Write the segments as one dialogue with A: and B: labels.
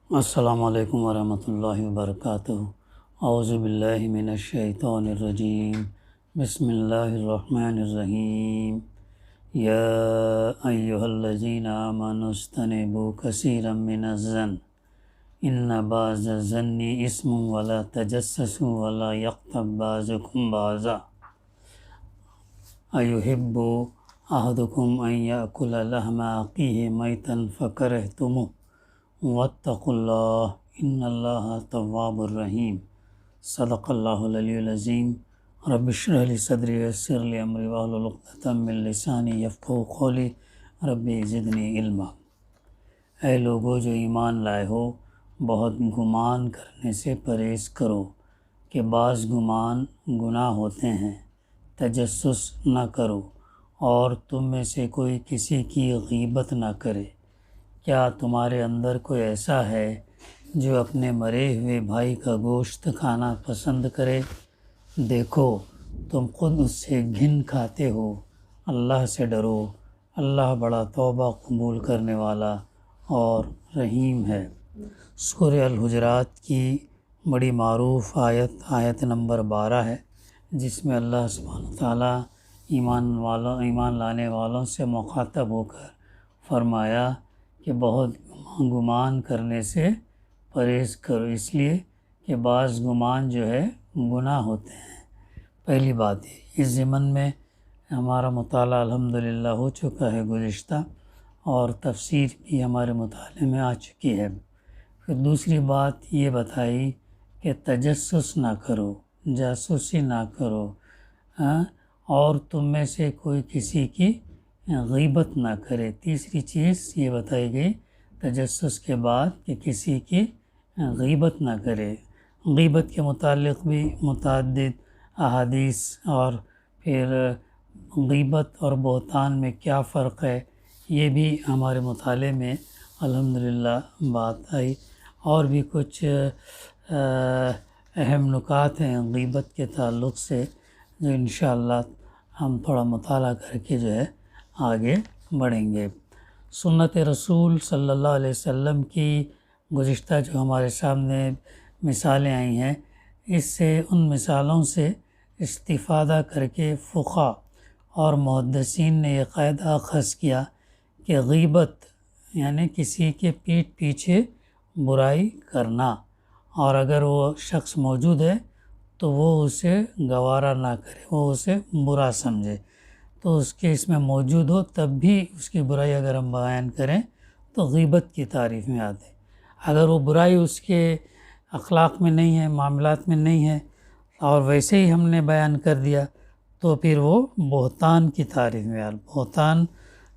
A: السلام علیکم ورحمۃ اللہ وبرکاتہ۔ اعوذ باللہ من الشیطان الرجیم، بسم اللہ الرحمن الرحیم۔ یا ایہا الذین آمنوا اجتنبوا کثیرا من الظن ان بعض الظن اسم ولا تجسسوا ولا یغتب بعضکم بعضا ایحب احدکم ان یأکل لحم اخیہ میتا فکرہتموہ واتقوا اللہ ان اللہ تواب الرحیم۔ صدق اللہ العلی العظیم۔ رب اشرح لی صدری ویسر لی امری واحلل عقدۃ من لسانی یفقہوا قولی رب زدنی علما۔ اے لوگو جو ایمان لائے ہو، بہت گمان کرنے سے پرہیز کرو کہ بعض گمان گناہ ہوتے ہیں۔ تجسس نہ کرو اور تم میں سے کوئی کسی کی غیبت نہ کرے۔ کیا تمہارے اندر کوئی ایسا ہے جو اپنے مرے ہوئے بھائی کا گوشت کھانا پسند کرے؟ دیکھو تم خود اس سے گھن کھاتے ہو۔ اللہ سے ڈرو، اللہ بڑا توبہ قبول کرنے والا اور رحیم ہے۔ سورہ الحجرات کی بڑی معروف آیت نمبر 12 ہے، جس میں اللہ سبحانہ وتعالیٰ ایمان لانے والوں سے مخاطب ہو کر فرمایا کہ بہت گمان کرنے سے پرہیز کرو، اس لیے کہ بعض گمان جو ہے گناہ ہوتے ہیں۔ پہلی بات اس ضمن میں ہمارا مطالعہ الحمدللہ ہو چکا ہے گزشتہ، اور تفسیر بھی ہمارے مطالعے میں آ چکی ہے۔ پھر دوسری بات یہ بتائی کہ تجسس نہ کرو، جاسوسی نہ کرو، اور تم میں سے کوئی کسی کی غیبت نہ کرے۔ تیسری چیز یہ بتائی گئی تجسس کے بعد کہ کسی کی غیبت نہ کرے۔ غیبت کے متعلق بھی متعدد احادیث، اور پھر غیبت اور بہتان میں کیا فرق ہے یہ بھی ہمارے مطالعے میں الحمدللہ بات آئی، اور بھی کچھ اہم نکات ہیں غیبت کے تعلق سے جو انشاءاللہ ہم تھوڑا مطالعہ کر کے جو ہے آگے بڑھیں گے۔ سنت رسول صلی اللہ علیہ وسلم کی گزشتہ جو ہمارے سامنے مثالیں آئی ہیں، اس سے ان مثالوں سے استفادہ کر کے فقہا اور محدثین نے یہ قاعدہ اخذ کیا کہ غیبت یعنی کسی کے پیٹھ پیچھے برائی کرنا، اور اگر وہ شخص موجود ہے تو وہ اسے گوارا نہ کرے، وہ اسے برا سمجھے، تو اس کے اس میں موجود ہو تب بھی اس کی برائی اگر ہم بیان کریں تو غیبت کی تعریف میں آتے۔ اگر وہ برائی اس کے اخلاق میں نہیں ہے، معاملات میں نہیں ہے، اور ویسے ہی ہم نے بیان کر دیا تو پھر وہ بہتان کی تعریف میں آتا۔ بہتان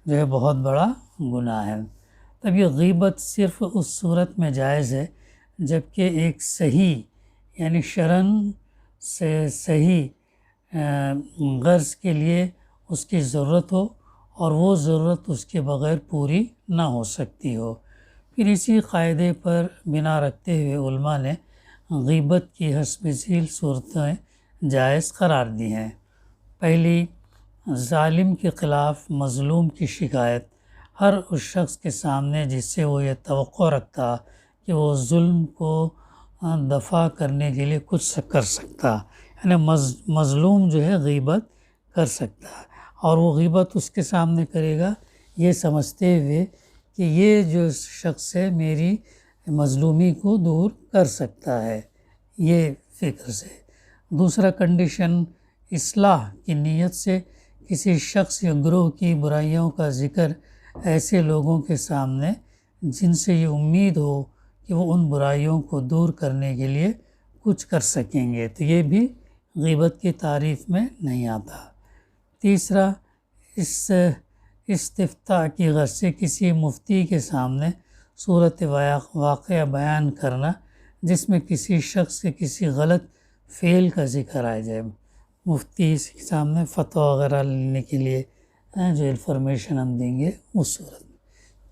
A: جو ہے بہت بڑا گناہ ہے۔ تب یہ غیبت صرف اس صورت میں جائز ہے جبکہ ایک صحیح یعنی شرعاً سے صحیح غرض کے لیے اس کی ضرورت ہو، اور وہ ضرورت اس کے بغیر پوری نہ ہو سکتی ہو۔ پھر اسی قاعدے پر بنا رکھتے ہوئے علماء نے غیبت کی حسب ذیل صورتیں جائز قرار دی ہیں۔ پہلی، ظالم کے خلاف مظلوم کی شکایت ہر اس شخص کے سامنے جس سے وہ یہ توقع رکھتا کہ وہ ظلم کو دفع کرنے کے لیے کچھ کر سکتا، یعنی مظلوم جو ہے غیبت کر سکتا، اور وہ غیبت اس کے سامنے کرے گا یہ سمجھتے ہوئے کہ یہ جو شخص ہے میری مظلومی کو دور کر سکتا ہے، یہ فکر سے۔ دوسرا کنڈیشن، اصلاح کی نیت سے کسی شخص یا گروہ کی برائیوں کا ذکر ایسے لوگوں کے سامنے جن سے یہ امید ہو کہ وہ ان برائیوں کو دور کرنے کے لیے کچھ کر سکیں گے، تو یہ بھی غیبت کی تعریف میں نہیں آتا۔ تیسرا، استفتاء کی غرض سے کسی مفتی کے سامنے صورت واقعہ بیان کرنا جس میں کسی شخص کے کسی غلط فعل کا ذکر آ جائے، مفتی کے سامنے فتویٰ وغیرہ لینے کے لیے جو انفارمیشن ہم دیں گے اس صورت میں۔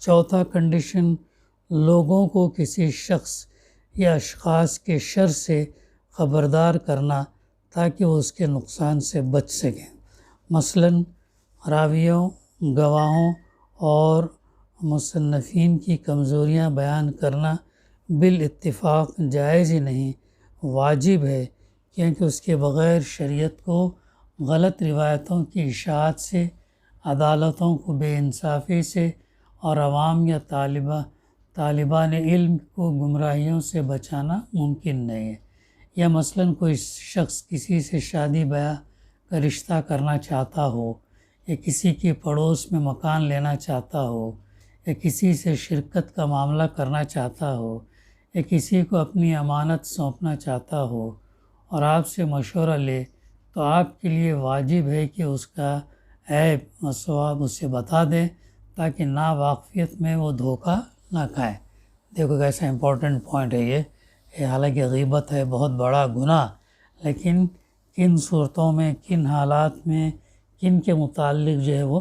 A: چوتھا کنڈیشن، لوگوں کو کسی شخص یا اشخاص کے شر سے خبردار کرنا تاکہ وہ اس کے نقصان سے بچ سکیں، مثلاً راویوں، گواہوں اور مصنفین کی کمزوریاں بیان کرنا بالاتفاق جائز ہی نہیں، واجب ہے، کیونکہ اس کے بغیر شریعت کو غلط روایتوں کی اشاعت سے، عدالتوں کو بے انصافی سے اور عوام یا طالبان علم کو گمراہیوں سے بچانا ممکن نہیں ہے۔ یا مثلاً کوئی شخص کسی سے شادی بیاہ کا رشتہ کرنا چاہتا ہو، یا کسی کے پڑوس میں مکان لینا چاہتا ہو، یا کسی سے شرکت کا معاملہ کرنا چاہتا ہو، یا کسی کو اپنی امانت سونپنا چاہتا ہو اور آپ سے مشورہ لے، تو آپ کے لیے واجب ہے کہ اس کا عیب و ثواب اسے بتا دیں، تاکہ ناواقفیت میں وہ دھوکہ نہ کھائے۔ دیکھو کیسا امپورٹنٹ پوائنٹ ہے یہ حالانکہ غیبت ہے بہت بڑا گناہ، لیکن کن صورتوں میں، کن حالات میں، کن کے متعلق جو ہے وہ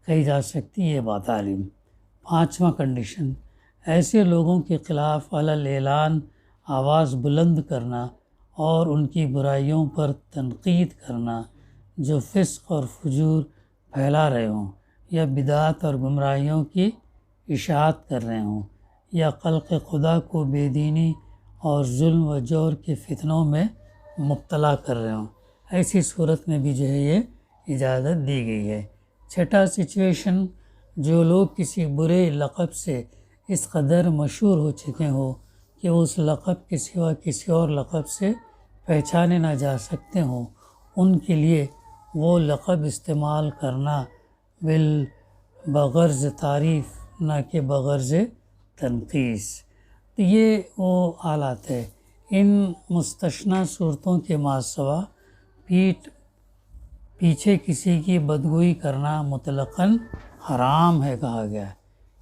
A: کہی جا سکتی ہے، یہ بات عالم۔ 5واں کنڈیشن، ایسے لوگوں کے خلاف علی الاعلان آواز بلند کرنا اور ان کی برائیوں پر تنقید کرنا جو فسق اور فجور پھیلا رہے ہوں، یا بدعت اور گمراہیوں کی اشاعت کر رہے ہوں، یا خلق خدا کو بے دینی اور ظلم و جور کے فتنوں میں مبتلا کر رہے ہوں، ایسی صورت میں بھی جو ہے یہ اجازت دی گئی ہے۔ 6 سچویشن، جو لوگ کسی برے لقب سے اس قدر مشہور ہو چکے ہوں کہ اس لقب کے سوا کسی اور لقب سے پہچانے نہ جا سکتے ہوں، ان کے لیے وہ لقب استعمال کرنا بغرض تعریف نہ کہ بغرض تنقیص۔ تو یہ وہ حالات ہے۔ ان مستثنیٰ صورتوں کے ماسوا پیچھے کسی کی بدگوئی کرنا مطلقاً حرام ہے کہا گیا،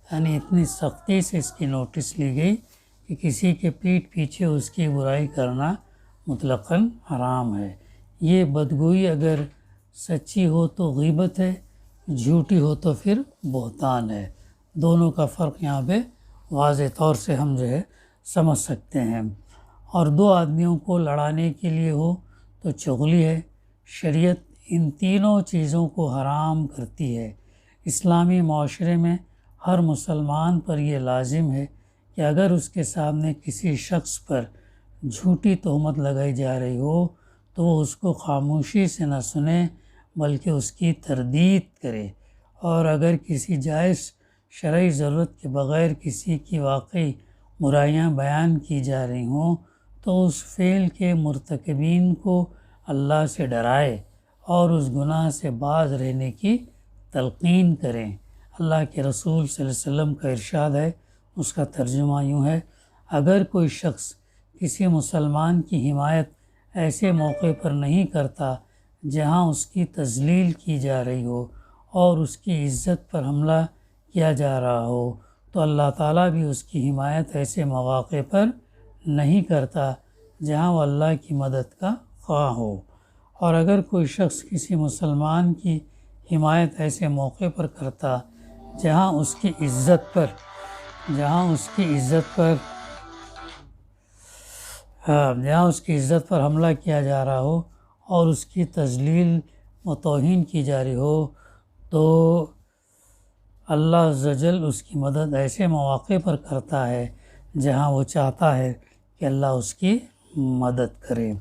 A: یعنی اتنی سختی سے اس کی نوٹس لی گئی کہ کسی کے پیٹھ پیچھے اس کی برائی کرنا مطلقاً حرام ہے۔ یہ بدگوئی اگر سچی ہو تو غیبت ہے، جھوٹی ہو تو پھر بہتان ہے۔ دونوں کا فرق یہاں پہ واضح طور سے ہم جو ہے سمجھ سکتے ہیں۔ اور 2 آدمیوں کو لڑانے کے لیے ہو تو چغلی ہے۔ شریعت ان تینوں چیزوں کو حرام کرتی ہے۔ اسلامی معاشرے میں ہر مسلمان پر یہ لازم ہے کہ اگر اس کے سامنے کسی شخص پر جھوٹی تہمت لگائی جا رہی ہو تو وہ اس کو خاموشی سے نہ سنے بلکہ اس کی تردید کرے، اور اگر کسی جائز شرعی ضرورت کے بغیر کسی کی واقعی برائیاں بیان کی جا رہی ہوں تو اس فعل کے مرتکبین کو اللہ سے ڈرائے اور اس گناہ سے باز رہنے کی تلقین کریں۔ اللہ کے رسول صلی اللہ علیہ وسلم کا ارشاد ہے، اس کا ترجمہ یوں ہے: اگر کوئی شخص کسی مسلمان کی حمایت ایسے موقع پر نہیں کرتا جہاں اس کی تذلیل کی جا رہی ہو اور اس کی عزت پر حملہ کیا جا رہا ہو، تو اللہ تعالیٰ بھی اس کی حمایت ایسے مواقع پر نہیں کرتا جہاں وہ اللہ کی مدد کا خواہ ہو۔ اور اگر کوئی شخص کسی مسلمان کی حمایت ایسے موقع پر کرتا جہاں اس کی عزت پر حملہ کیا جا رہا ہو اور اس کی تذلیل و توہین کی جا رہی ہو، تو اللہ عز و جل اس کی مدد ایسے مواقع پر کرتا ہے جہاں وہ چاہتا ہے کہ اللہ اس کی مدد کرے۔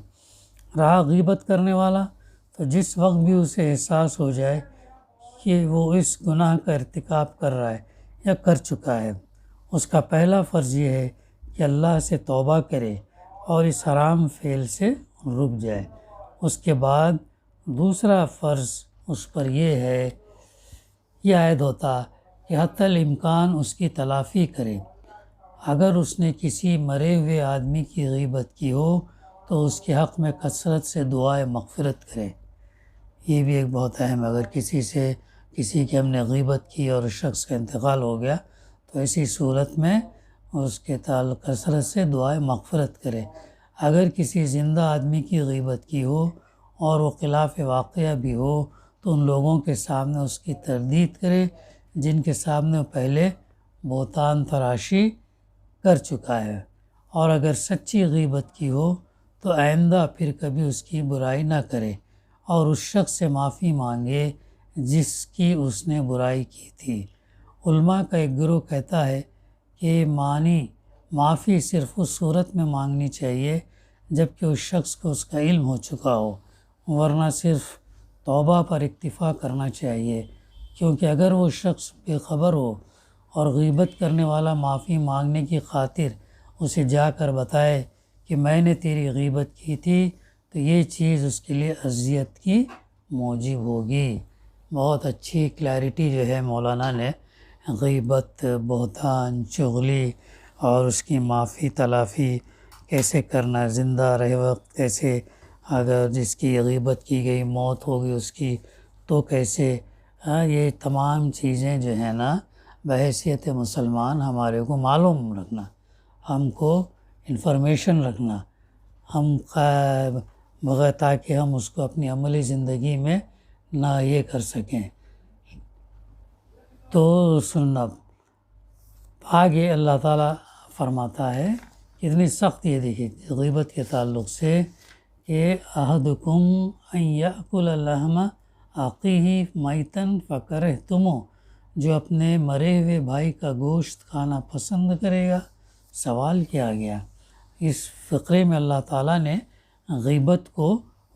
A: رہا غیبت کرنے والا، تو جس وقت بھی اسے احساس ہو جائے کہ وہ اس گناہ کا ارتکاب کر رہا ہے یا کر چکا ہے، اس کا پہلا فرض یہ ہے کہ اللہ سے توبہ کرے اور اس حرام فعل سے رک جائے۔ اس کے بعد دوسرا فرض اس پر یہ عائد ہوتا کہ حتی الامکان اس کی تلافی کرے۔ اگر اس نے کسی مرے ہوئے آدمی کی غیبت کی ہو تو اس کے حق میں کثرت سے دعائے مغفرت کرے۔ یہ بھی ایک بہت اہم ہے، اگر کسی کی ہم نے غیبت کی اور اس شخص کا انتقال ہو گیا تو ایسی صورت میں اس کے تعلق کثرت سے دعائے مغفرت کرے۔ اگر کسی زندہ آدمی کی غیبت کی ہو اور وہ خلاف واقعہ بھی ہو تو ان لوگوں کے سامنے اس کی تردید کرے جن کے سامنے وہ پہلے بہتان تراشی کر چکا ہے۔ اور اگر سچی غیبت کی ہو تو آئندہ پھر کبھی اس کی برائی نہ کرے اور اس شخص سے معافی مانگے جس کی اس نے برائی کی تھی۔ علماء کا ایک گروہ کہتا ہے کہ معنی معافی صرف اس صورت میں مانگنی چاہیے جب کہ اس شخص کو اس کا علم ہو چکا ہو، ورنہ صرف توبہ پر اکتفا کرنا چاہیے، کیونکہ اگر وہ شخص بے خبر ہو اور غیبت کرنے والا معافی مانگنے کی خاطر اسے جا کر بتائے کہ میں نے تیری غیبت کی تھی، تو یہ چیز اس کے لیے اذیت کی موجب ہوگی۔ بہت اچھی کلیئرٹی جو ہے مولانا نے غیبت، بہتان، چغلی اور اس کی معافی تلافی کیسے کرنا، زندہ رہے وقت کیسے، اگر جس کی غیبت کی گئی موت ہوگی اس کی تو کیسے، یہ تمام چیزیں جو ہیں نا بحیثیت مسلمان ہمارے کو معلوم رکھنا، ہم کو انفارمیشن رکھنا، ہم بغیر تاکہ ہم اس کو اپنی عملی زندگی میں نہ یہ کر سکیں۔ تو سننا آگے اللہ تعالیٰ فرماتا ہے، کتنی سخت یہ دیکھیے غیبت کے تعلق سے کہ احدکم ان یأکل لحم اخیہ میتا فکرہتموہ، جو اپنے مرے ہوئے بھائی کا گوشت کھانا پسند کرے گا۔ سوال کیا گیا اس فقرے میں، اللہ تعالیٰ نے غیبت کو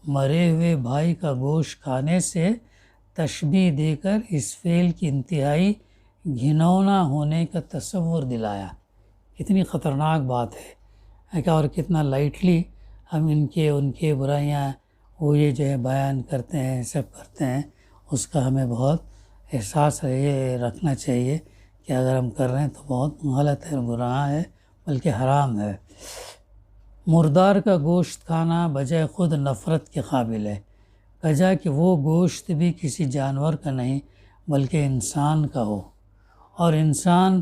A: مرے ہوئے بھائی کا گوشت کھانے سے تشبیہ دے کر اس فعل کی انتہائی گھنونا ہونے کا تصور دلایا۔ کتنی خطرناک بات ہے کہ اور کتنا لائٹلی ہم ان کے برائیاں وہ یہ جو ہے بیان کرتے ہیں، سب کرتے ہیں، اس کا ہمیں بہت احساس یہ رکھنا چاہیے کہ اگر ہم کر رہے ہیں تو بہت غلط ہے، گناہ ہے، بلکہ حرام ہے۔ مردار کا گوشت کھانا بجائے خود نفرت کے قابل ہے، کجا کہ وہ گوشت بھی کسی جانور کا نہیں بلکہ انسان کا ہو، اور انسان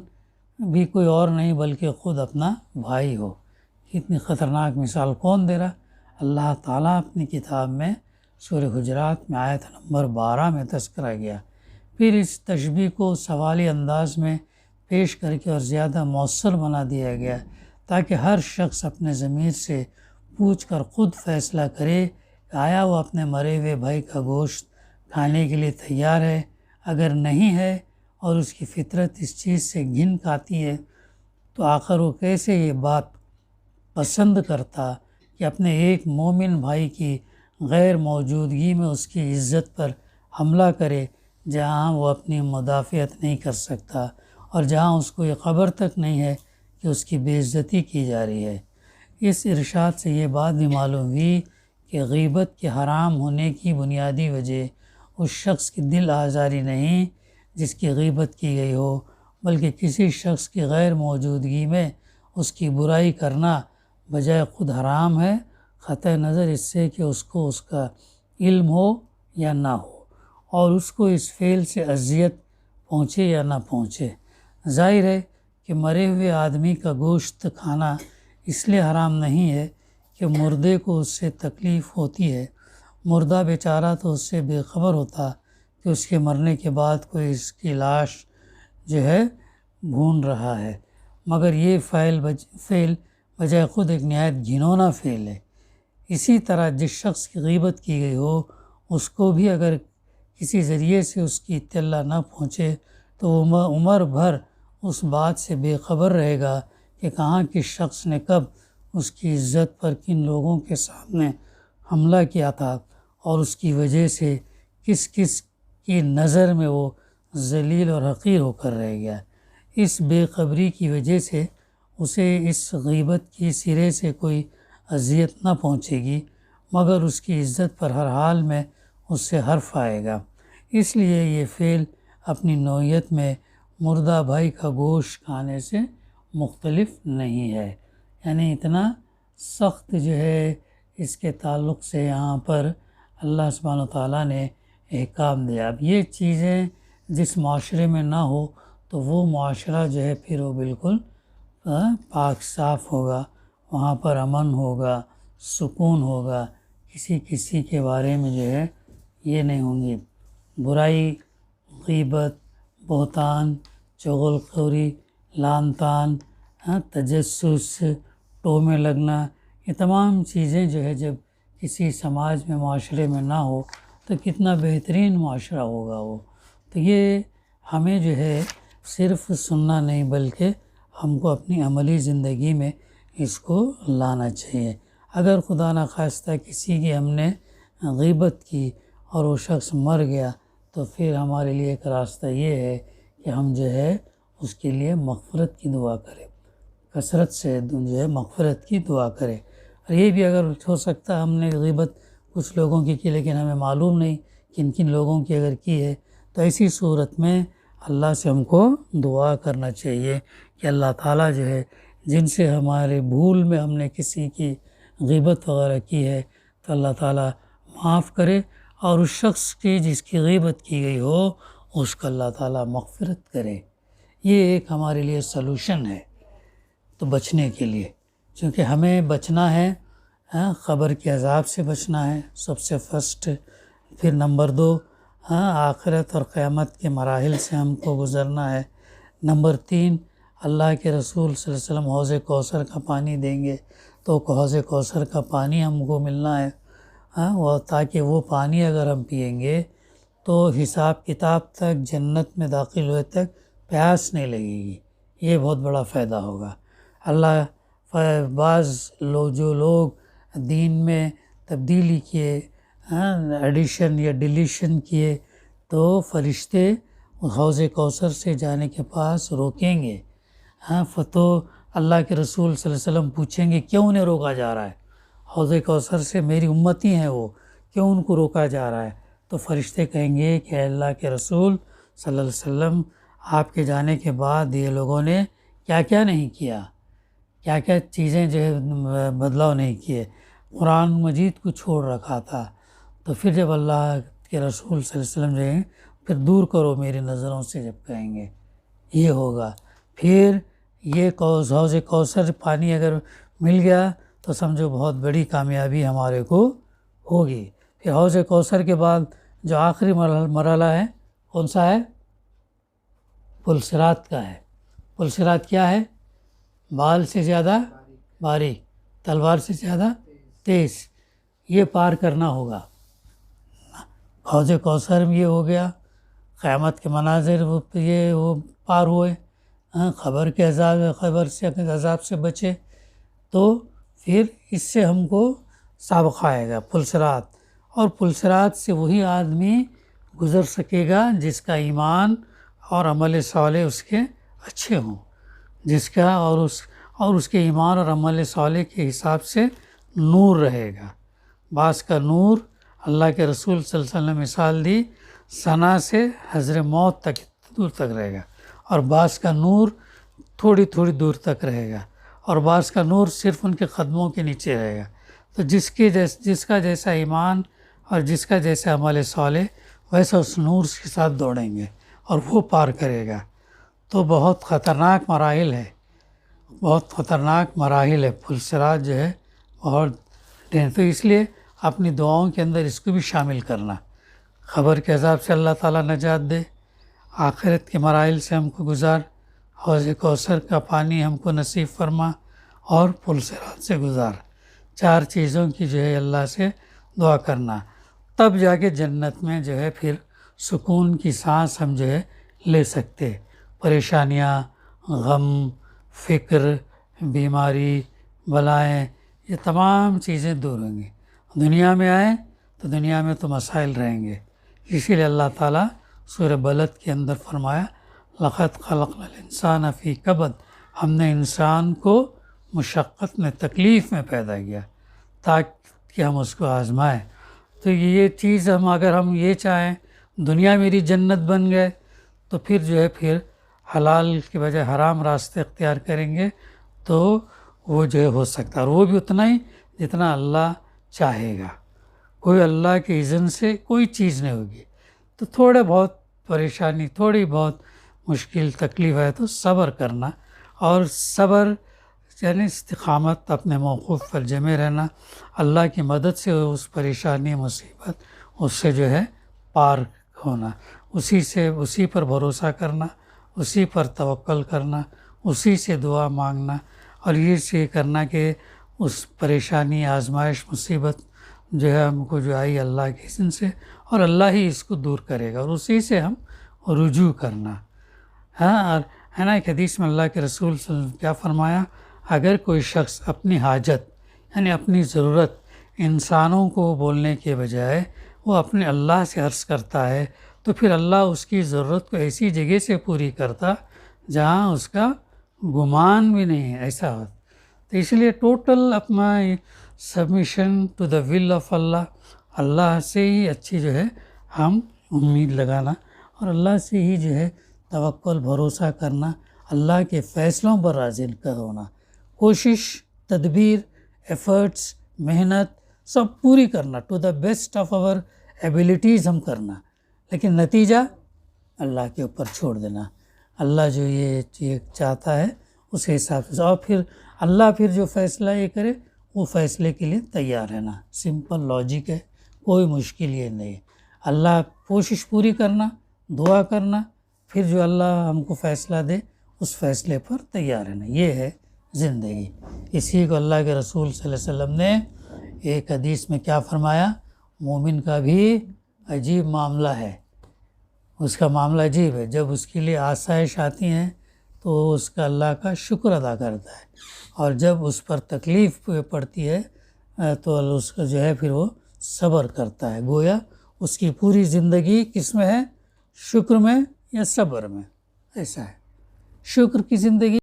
A: بھی کوئی اور نہیں بلکہ خود اپنا بھائی ہو۔ اتنی خطرناک مثال کون دے رہا؟ اللہ تعالیٰ اپنی کتاب میں سورہ حجرات میں آیت نمبر 12 میں تذکرہ گیا۔ پھر اس تشبیہ کو سوالی انداز میں پیش کر کے اور زیادہ مؤثر بنا دیا گیا تاکہ ہر شخص اپنے ضمیر سے پوچھ کر خود فیصلہ کرے کہ آیا وہ اپنے مرے ہوئے بھائی کا گوشت کھانے کے لیے تیار ہے۔ اگر نہیں ہے اور اس کی فطرت اس چیز سے گھن کھاتی ہے تو آخر وہ کیسے یہ بات پسند کرتا کہ اپنے ایک مومن بھائی کی غیر موجودگی میں اس کی عزت پر حملہ کرے، جہاں وہ اپنی مدافعت نہیں کر سکتا اور جہاں اس کو یہ خبر تک نہیں ہے کہ اس کی بے عزتی کی جا رہی ہے۔ اس ارشاد سے یہ بات بھی معلوم ہوئی کہ غیبت کے حرام ہونے کی بنیادی وجہ اس شخص کی دل آزاری نہیں جس کی غیبت کی گئی ہو، بلکہ کسی شخص کی غیر موجودگی میں اس کی برائی کرنا بجائے خود حرام ہے، قطع نظر اس سے کہ اس کو اس کا علم ہو یا نہ ہو، اور اس کو اس فعل سے اذیت پہنچے یا نہ پہنچے۔ ظاہر ہے کہ مرے ہوئے آدمی کا گوشت کھانا اس لیے حرام نہیں ہے کہ مردے کو اس سے تکلیف ہوتی ہے، مردہ بیچارہ تو اس سے بے خبر ہوتا کہ اس کے مرنے کے بعد کوئی اس کی لاش جو ہے بھون رہا ہے، مگر یہ فعل بجائے خود ایک نہایت گھنونا فعل ہے۔ اسی طرح جس شخص کی غیبت کی گئی ہو اس کو بھی اگر کسی ذریعے سے اس کی اطلاع نہ پہنچے تو وہ عمر بھر اس بات سے بے خبر رہے گا کہ کہاں کس شخص نے کب اس کی عزت پر کن لوگوں کے سامنے حملہ کیا تھا اور اس کی وجہ سے کس کس کی نظر میں وہ ذلیل اور حقیر ہو کر رہ گیا۔ اس بے خبری کی وجہ سے اسے اس غیبت کی سرے سے کوئی اذیت نہ پہنچے گی، مگر اس کی عزت پر ہر حال میں اس سے حرف آئے گا۔ اس لیے یہ فعل اپنی نوعیت میں مردہ بھائی کا گوشت کھانے سے مختلف نہیں ہے، یعنی اتنا سخت جو ہے اس کے تعلق سے یہاں پر اللہ سبحانہ وتعالیٰ نے احکام دیا۔ اب یہ چیزیں جس معاشرے میں نہ ہو تو وہ معاشرہ جو ہے پھر وہ بالکل پاک صاف ہوگا، وہاں پر امن ہوگا، سکون ہوگا، کسی کے بارے میں جو ہے یہ نہیں ہوں گی برائی، غیبت، بہتان، چغل خوری، لعن طعن، تجسس، ٹومے لگنا، یہ تمام چیزیں جو ہے جب کسی سماج میں معاشرے میں نہ ہو تو کتنا بہترین معاشرہ ہوگا وہ۔ تو یہ ہمیں جو ہے صرف سننا نہیں بلکہ ہم کو اپنی عملی زندگی میں اس کو لانا چاہیے۔ اگر خدا نخواستہ کسی کی ہم نے غیبت کی اور وہ شخص مر گیا تو پھر ہمارے لیے ایک راستہ یہ ہے کہ ہم جو ہے اس کے لیے مغفرت کی دعا کریں، کثرت سے جو ہے مغفرت کی دعا کریں۔ اور یہ بھی اگر ہو سکتا ہم نے غیبت کچھ لوگوں کی کی لیکن ہمیں معلوم نہیں کن کن لوگوں کی اگر کی ہے تو ایسی صورت میں اللہ سے ہم کو دعا کرنا چاہیے کہ اللہ تعالیٰ جو ہے جن سے ہمارے بھول میں ہم نے کسی کی غیبت وغیرہ کی ہے تو اللہ تعالیٰ معاف کرے، اور اس شخص کی جس کی غیبت کی گئی ہو اس کو اللہ تعالیٰ مغفرت کرے۔ یہ ایک ہمارے لیے سلوشن ہے تو بچنے کے لیے، چونکہ ہمیں بچنا ہے قبر کے عذاب سے بچنا ہے سب سے فرسٹ، پھر نمبر 2 آخرت اور قیامت کے مراحل سے ہم کو گزرنا ہے، نمبر 3 اللہ کے رسول صلی اللہ علیہ وسلم حوض کوثر کا پانی دیں گے تو حوض کوثر کا پانی ہم کو ملنا ہے، تاکہ وہ پانی اگر ہم پئیں گے تو حساب کتاب تک جنت میں داخل ہوئے تک پیاس نہیں لگے گی۔ یہ بہت بڑا فائدہ ہوگا۔ اللہ بعض جو لوگ دین میں تبدیلی کیے، ایڈیشن یا ڈیلیشن کیے، تو فرشتے حوض کوثر سے جانے کے پاس روکیں گے، تو اللہ کے رسول صلی اللہ علیہ وسلم پوچھیں گے کیوں انہیں روکا جا رہا ہے؟ حوض کوثر سے میری امتی ہیں وہ، کیوں ان کو روکا جا رہا ہے؟ تو فرشتے کہیں گے کہ اللہ کے رسول صلی اللہ علیہ وسلم آپ کے جانے کے بعد یہ لوگوں نے کیا کیا نہیں کیا، کیا کیا چیزیں جو ہے بدلاؤ نہیں کیے، قرآن مجید کو چھوڑ رکھا تھا۔ تو پھر جب اللہ کے رسول صلی اللہ علیہ وسلم جو ہیں پھر دور کرو میری نظروں سے جب کہیں گے یہ ہوگا، پھر یہ حوض کوثر پانی اگر مل گیا تو سمجھو بہت بڑی کامیابی ہمارے کو ہوگی۔ پھر حوض کوثر کے بعد جو آخری مرحلہ ہے کون سا ہے؟ پل صراط کا ہے۔ پل صراط کیا ہے؟ بال سے زیادہ باریک، تلوار سے زیادہ تیز، یہ پار کرنا ہوگا۔ حوض کوثر میں یہ ہو گیا، قیامت کے مناظر وہ پار ہوئے، خبر کے عذاب سے بچے، تو پھر اس سے ہم کو سابق آئے گا پل صراط، اور پل صراط سے وہی آدمی گزر سکے گا جس کا ایمان اور عمل صالح اس کے اچھے ہوں، جس کا اور اس کے ایمان اور عمل صالح کے حساب سے نور رہے گا۔ بعض کا نور اللہ کے رسول صلی اللہ علیہ وسلم نے مثال دی ثنا سے حضر موت تک دور تک رہے گا، اور بعض کا نور تھوڑی تھوڑی دور تک رہے گا، اور بعض کا نور صرف ان کے قدموں کے نیچے رہے گا۔ تو جس کا جیسا ایمان اور جس کا جیسا عمل صالح ویسا اس نور کے ساتھ دوڑیں گے اور وہ پار کرے گا۔ تو بہت خطرناک مراحل ہے، بہت خطرناک مراحل ہے پل صراط جو ہے بہت تو اس لیے اپنی دعاؤں کے اندر اس کو بھی شامل کرنا، خبر کے عذاب سے اللہ تعالیٰ نجات دے، آخرت کے مراحل سے ہم کو گزار، حوض کوثر کا پانی ہم کو نصیب فرما، اور پل صراط سے گزار۔ 4 چیزوں کی جو ہے اللہ سے دعا کرنا، تب جا کے جنت میں جو ہے پھر سکون کی سانس ہم جو ہے لے سکتے۔ پریشانیاں، غم، فکر، بیماری، بلائیں، یہ تمام چیزیں دور ہوں گی۔ دنیا میں آئیں تو دنیا میں تو مسائل رہیں گے، اسی لیے اللہ تعالیٰ سورہ بلد کے اندر فرمایا لَقَدْ خَلَقْنَا الْإِنسَانَ فِي كَبَدٍ، ہم نے انسان کو مشقت میں، تکلیف میں پیدا کیا تاکہ ہم اس کو آزمائیں۔ تو یہ چیز اگر ہم یہ چاہیں دنیا میری جنت بن گئے تو پھر جو ہے پھر حلال کی بجائے حرام راستے اختیار کریں گے تو وہ جو ہے ہو سکتا ہے، اور وہ بھی اتنا ہی جتنا اللہ چاہے گا۔ کوئی اللہ کے اذن سے کوئی چیز نہیں ہوگی، تو تھوڑے بہت پریشانی، تھوڑی بہت مشکل تکلیف ہے تو صبر کرنا، اور صبر یعنی استقامت، اپنے موقف پر جمے رہنا، اللہ کی مدد سے اس پریشانی، مصیبت اس سے جو ہے پار ہونا، اسی پر بھروسہ کرنا، اسی پر توکل کرنا، اسی سے دعا مانگنا، اور یہ کرنا کہ اس پریشانی، آزمائش، مصیبت جو ہے ہم کو جو آئی اللہ کے اذن سے، اور اللہ ہی اس کو دور کرے گا، اور اسی سے ہم رجوع کرنا۔ اور ہے نا. ایک حدیث میں اللہ کے رسول صلی اللہ علیہ وسلم کیا فرمایا، اگر کوئی شخص اپنی حاجت یعنی اپنی ضرورت انسانوں کو بولنے کے بجائے وہ اپنے اللہ سے عرض کرتا ہے تو پھر اللہ اس کی ضرورت کو ایسی جگہ سے پوری کرتا جہاں اس کا گمان بھی نہیں ہے. ایسا ہوتا تو اس لیے ٹوٹل اپنا submission to the will of اللہ، اللہ سے ہی اچھی جو ہے ہم امید لگانا اور اللہ سے ہی جو ہے توکل بھروسہ کرنا، اللہ کے فیصلوں پر راضی ہونا، کوشش تدبیر ایفرٹس محنت سب پوری کرنا to the best of our abilities ہم کرنا، لیکن نتیجہ اللہ کے اوپر چھوڑ دینا. اللہ جو یہ چاہتا ہے اس حساب سے، اور پھر اللہ پھر جو فیصلہ یہ کرے وہ فیصلے کے لیے تیار رہنا. سمپل لاجک ہے، کوئی مشکل یہ نہیں ہے. اللہ کوشش پوری کرنا، دعا کرنا، پھر جو اللہ ہم کو فیصلہ دے اس فیصلے پر تیار رہنا. یہ ہے زندگی. اسی کو اللہ کے رسول صلی اللہ علیہ وسلم نے ایک حدیث میں کیا فرمایا، مومن کا بھی عجیب معاملہ ہے. اس کا معاملہ عجیب ہے. جب اس کے لیے آسائش آتی ہیں تو اس کا اللہ کا شکر ادا کرتا ہے، اور جب اس پر تکلیف پڑتی ہے تو اس کا جو ہے پھر وہ صبر کرتا ہے. گویا اس کی پوری زندگی کس میں ہے، شکر میں یا صبر میں. ایسا ہے، شکر کی زندگی